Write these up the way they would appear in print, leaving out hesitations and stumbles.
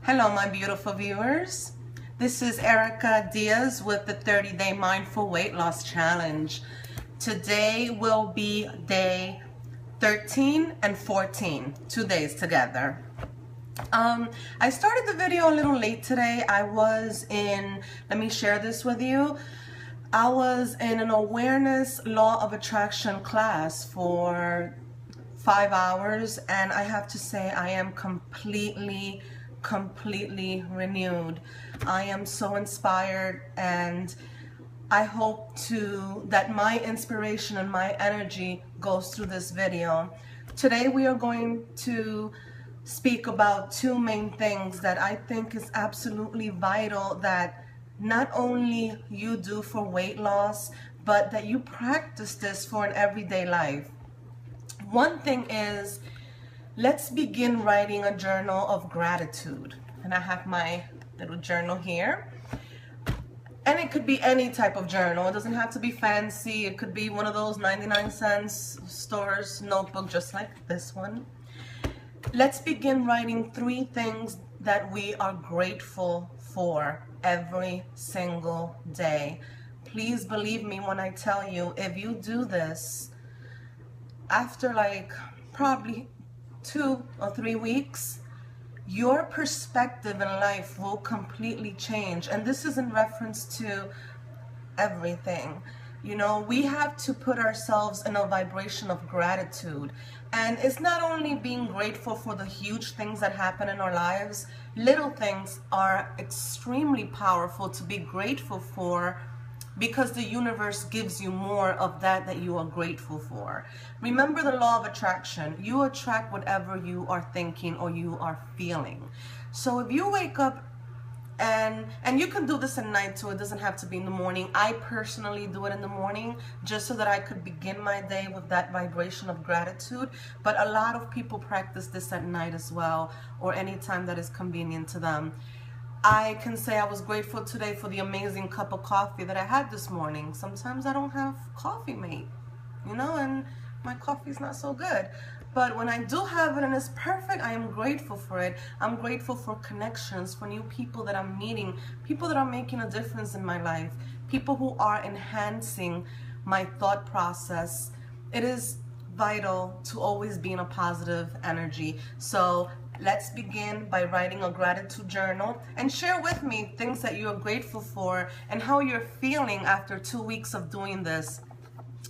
Hello, my beautiful viewers. This is Erica Diaz with the 30-Day Mindful Weight Loss Challenge. Today will be day 13 and 14, 2 days together. I started the video a little late today. Let me share this with you. I was in an awareness law of attraction class for 5 hours, and I have to say I am completely renewed. I am so inspired, and I hope that my inspiration and my energy goes through this video. Today we are going to speak about two main things that I think is absolutely vital that not only you do for weight loss, but that you practice this for an everyday life. One thing is, let's begin writing a journal of gratitude. And I have my little journal here. And it could be any type of journal. It doesn't have to be fancy. It could be one of those 99-cent stores notebook, just like this one. Let's begin writing 3 things that we are grateful for every single day. Please believe me when I tell you, if you do this, after probably 2 or 3 weeks, your perspective in life will completely change. And this is in reference to everything. You know, we have to put ourselves in a vibration of gratitude. And it's not only being grateful for the huge things that happen in our lives. Little things are extremely powerful to be grateful for, because the universe gives you more of that you are grateful for. Remember the law of attraction. You attract whatever you are thinking or you are feeling. So if you wake up, and you can do this at night too, it doesn't have to be in the morning. I personally do it in the morning just so that I could begin my day with that vibration of gratitude. But a lot of people practice this at night as well, or any time that is convenient to them. I can say I was grateful today for the amazing cup of coffee that I had this morning. Sometimes I don't have coffee mate, and my coffee's not so good. But when I do have it and it's perfect, I am grateful for it. I'm grateful for connections, for new people that I'm meeting, people that are making a difference in my life, people who are enhancing my thought process. It is vital to always be in a positive energy. So let's begin by writing a gratitude journal and share with me things that you are grateful for and how you're feeling after 2 weeks of doing this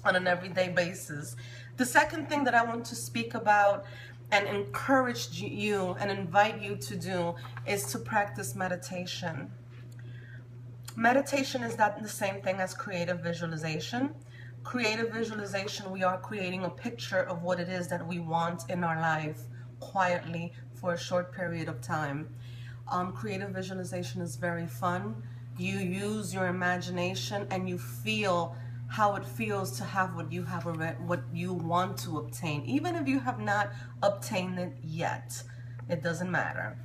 on an everyday basis. The second thing that I want to speak about and encourage you and invite you to do is to practice meditation. Meditation is not the same thing as creative visualization. Creative visualization, we are creating a picture of what it is that we want in our life quietly for a short period of time. Creative visualization is very fun. You use your imagination and you feel how it feels to have what you want to obtain. Even if you have not obtained it yet, it doesn't matter.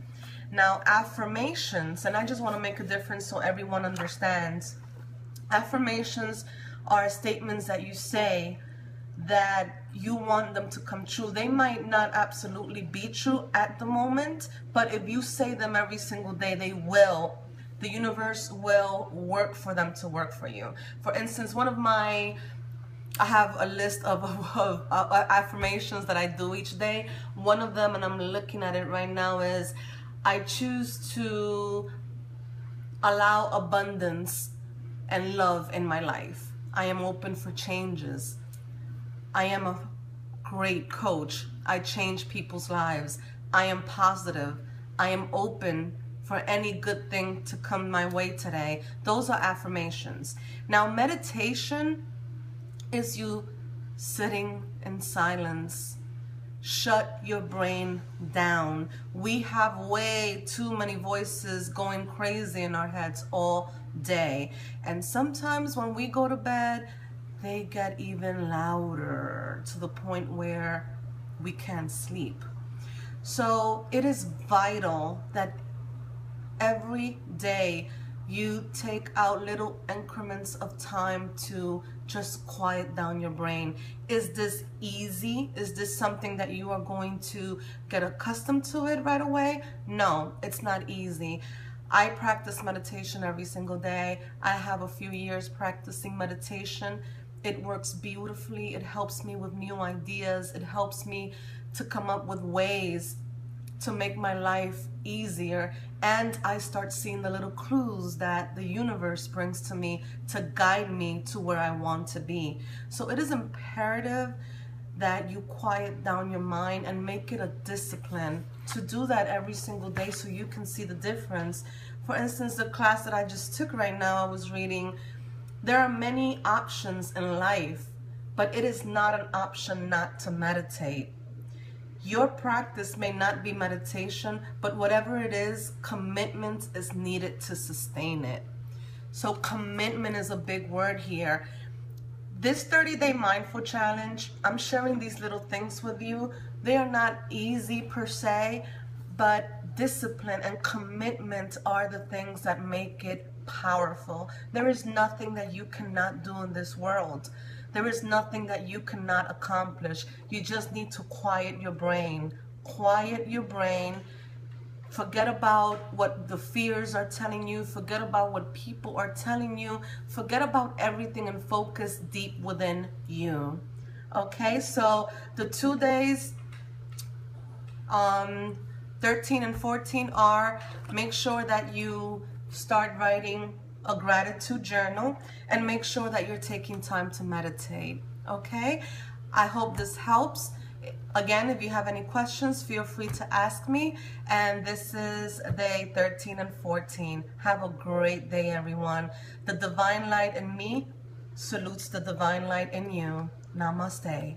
Now, affirmations, and I just want to make a difference so everyone understands. Affirmations are statements that you say that you want them to come true. They might not absolutely be true at the moment, but if you say them every single day, they will. The universe will work for them to work for you. For instance, I have a list of affirmations that I do each day. One of them, and I'm looking at it right now, is I choose to allow abundance and love in my life. I am open for changes. I am a great coach. I change people's lives. I am positive. I am open for any good thing to come my way today. Those are affirmations. Now, meditation is you sitting in silence. Shut your brain down. We have way too many voices going crazy in our heads all day. And sometimes when we go to bed, they get even louder to the point where we can't sleep. So it is vital that every day you take out little increments of time to just quiet down your brain. Is this easy? Is this something that you are going to get accustomed to it right away? No, it's not easy. I practice meditation every single day. I have a few years practicing meditation. It works beautifully. It helps me with new ideas. It helps me to come up with ways to make my life easier, and I start seeing the little clues that the universe brings to me to guide me to where I want to be. So it is imperative that you quiet down your mind and make it a discipline to do that every single day so you can see the difference. For instance, the class that I just took right now, I was reading, there are many options in life, but it is not an option not to meditate. Your practice may not be meditation, but whatever it is, commitment is needed to sustain it. So commitment is a big word here. This 30-day mindful challenge, I'm sharing these little things with you. They are not easy per se, but discipline and commitment are the things that make it powerful. There is nothing that you cannot do in this world. There is nothing that you cannot accomplish. You just need to quiet your brain. Quiet your brain. Forget about what the fears are telling you. Forget about what people are telling you. Forget about everything and focus deep within you. Okay, so the 2 days, 13 and 14 are, make sure that you start writing a gratitude journal and make sure that you're taking time to meditate. Okay, I hope this helps. Again, if you have any questions, feel free to ask me. And this is day 13 and 14. Have a great day, everyone. The divine light in me salutes the divine light in you. Namaste.